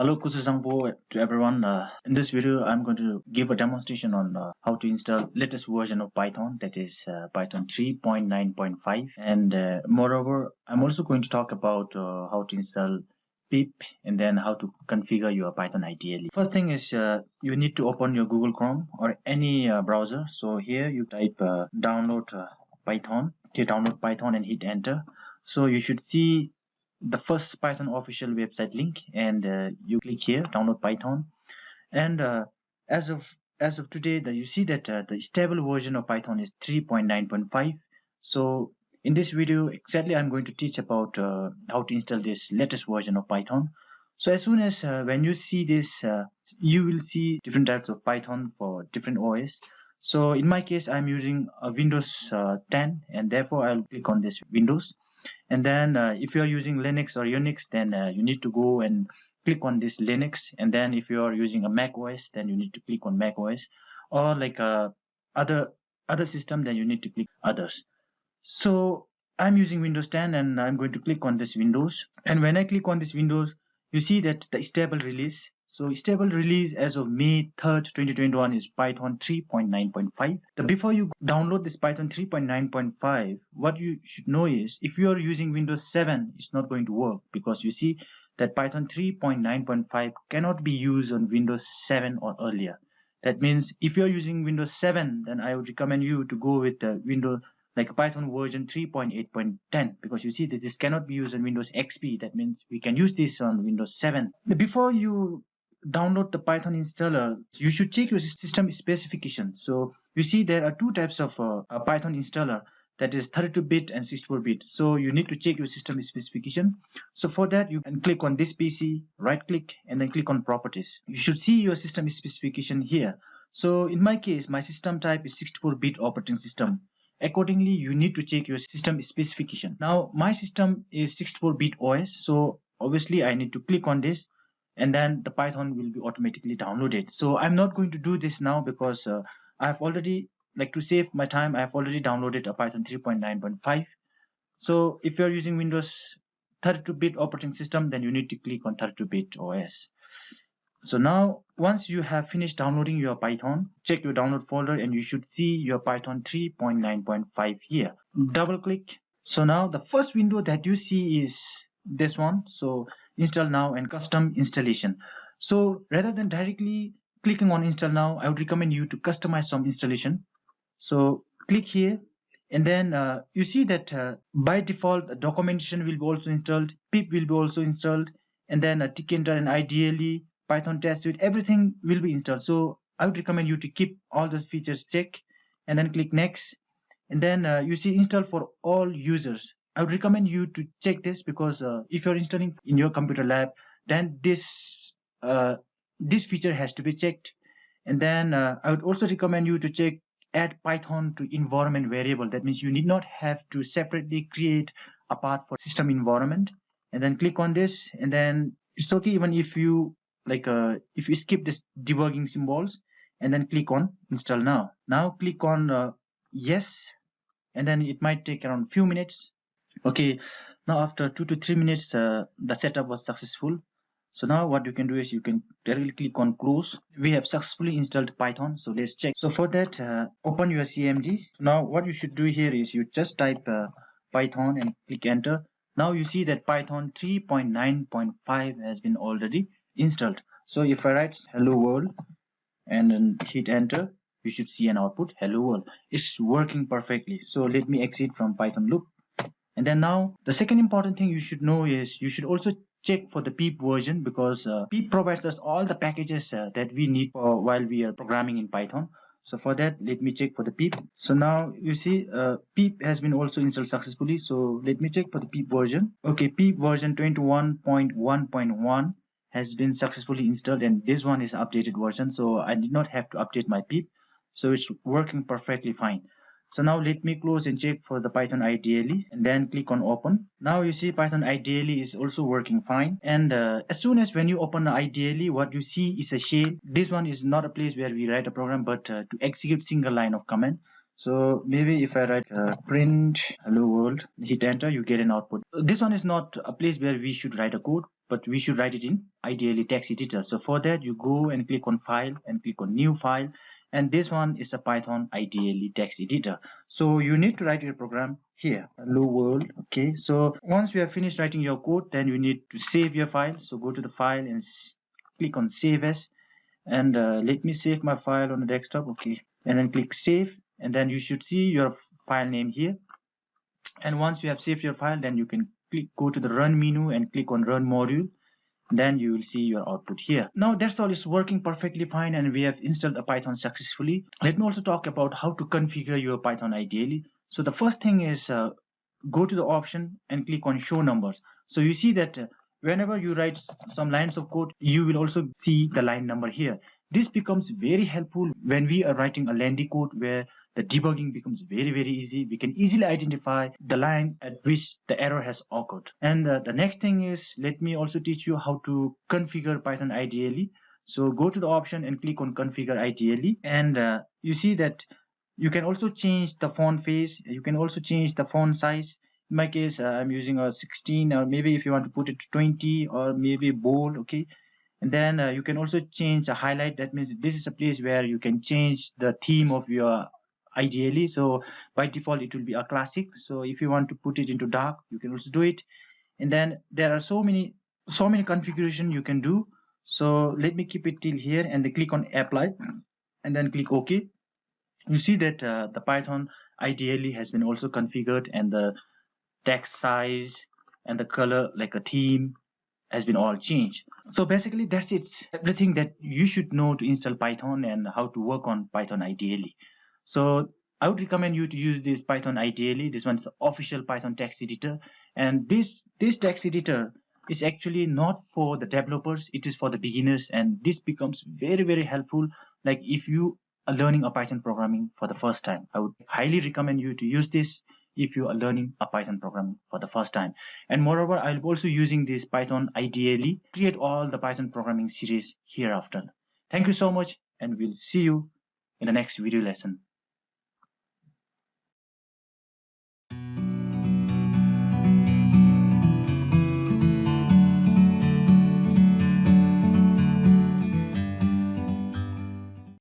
Hello, Kusuzangpo to everyone. In this video, I'm going to give a demonstration on how to install latest version of Python, that is Python 3.9.5. And moreover, I'm also going to talk about how to install pip and then how to configure your Python ideally. First thing is you need to open your Google Chrome or any browser. So here you type download Python. Okay, download Python and hit enter. So you should see the first Python official website link, and you click here, download Python. And as of today, you see that the stable version of Python is 3.9.5. So in this video, exactly, I'm going to teach about how to install this latest version of Python. So as soon as when you see this, you will see different types of Python for different OS. So in my case, I'm using Windows 10, and therefore I'll click on this Windows. And then if you are using Linux or Unix, then you need to go and click on this Linux. And then if you are using a Mac OS, then you need to click on Mac OS, or like other system, then you need to click others. So I'm using Windows 10, and I'm going to click on this Windows. And when I click on this Windows, you see that the stable release. So stable release as of May 3rd, 2021 is Python 3.9.5. Before you download this Python 3.9.5, what you should know is if you are using Windows 7, it's not going to work, because you see that Python 3.9.5 cannot be used on Windows 7 or earlier. That means if you're using Windows 7, then I would recommend you to go with the Windows like Python version 3.8.10, because you see that this cannot be used on Windows XP. That means we can use this on Windows 7. Before you download the Python installer, you should check your system specification. So you see there are two types of Python installer, that is 32-bit and 64-bit. So you need to check your system specification. So for that, you can click on this PC, right click, and then click on properties. You should see your system specification here. So in my case, my system type is 64-bit operating system. Accordingly, you need to check your system specification. Now my system is 64-bit OS, so obviously I need to click on this, and then the Python will be automatically downloaded. So I'm not going to do this now, because I've already, like, to save my time, I've already downloaded a Python 3.9.5. So if you're using Windows 32-bit operating system, then you need to click on 32-bit OS. So now once you have finished downloading your Python, check your download folder, and you should see your Python 3.9.5 here. Double click. So now the first window that you see is this one. So install now and custom installation. So rather than directly clicking on install now, I would recommend you to customize some installation. So click here, and then you see that by default documentation will be also installed, pip will be also installed, and then tkinter and ideally Python test suite, everything will be installed. So I would recommend you to keep all those features checked, and then click next. And then you see install for all users. I would recommend you to check this, because if you're installing in your computer lab, then this feature has to be checked. And then I would also recommend you to check add Python to environment variable. That means you need not have to separately create a path for system environment. And then click on this, and then it's okay even if you if you skip this debugging symbols, and then click on install now. Now click on yes, and then it might take around few minutes. Okay, now after 2 to 3 minutes the setup was successful. So now what you can do is you can directly click on close. We have successfully installed Python, so let's check. So for that, open your CMD. Now what you should do here is you just type Python and click enter. Now you see that Python 3.9.5 has been already installed. So if I write hello world and then hit enter, you should see an output hello world. It's working perfectly. So let me exit from Python loop. And then now the second important thing you should know is you should also check for the pip version, because pip provides us all the packages that we need for while we are programming in Python. So for that, let me check for the pip. So now you see pip has been also installed successfully. So let me check for the pip version. Okay, pip version 21.1.1 has been successfully installed, and this one is updated version, so I did not have to update my pip, so it's working perfectly fine. So now let me close and check for the Python IDLE, and then click on open. Now you see Python IDLE is also working fine, and as soon as when you open the IDLE, what you see is a shell. This one is not a place where we write a program, but to execute single line of command. So maybe if I write print hello world, hit enter, you get an output. This one is not a place where we should write a code, but we should write it in IDLE text editor. So for that, you go and click on file and click on new file, and this one is a Python IDLE text editor. So you need to write your program here, hello world. Okay, so once you have finished writing your code, then you need to save your file. So go to the file and click on save as, and let me save my file on the desktop. Okay, and then click save, and then you should see your file name here. And once you have saved your file, then you can go to the run menu and click on run module. Then you will see your output here. Now that's all is working perfectly fine, and we have installed a Python successfully. Let me also talk about how to configure your Python IDLE. So the first thing is go to the option and click on show numbers. So you see that whenever you write some lines of code, you will also see the line number here. This becomes very helpful when we are writing a lengthy code where the debugging becomes very easy. We can easily identify the line at which the error has occurred. And the next thing is, let me also teach you how to configure Python IDLE. So go to the option and click on configure IDLE, and you see that you can also change the font face. You can also change the font size. In my case, I'm using a 16, or maybe if you want to put it to 20, or maybe bold. Okay, and then you can also change a highlight. That means this is a place where you can change the theme of your IDLE. So by default it will be a classic. So if you want to put it into dark, you can also do it. And then there are so many configuration you can do. So let me keep it till here, and then click on apply, and then click OK. You see that the Python IDLE has been also configured, and the text size and the color, like a theme, has been all changed. So basically that's it, everything that you should know to install Python and how to work on Python IDLE. So I would recommend you to use this Python IDLE. This one is the official Python text editor, and this text editor is actually not for the developers, it is for the beginners, and this becomes very helpful. Like if you are learning a Python programming for the first time, I would highly recommend you to use this if you are learning a Python programming for the first time. And moreover, I'll be also using this Python IDLE, create all the Python programming series hereafter. Thank you so much, and we'll see you in the next video lesson.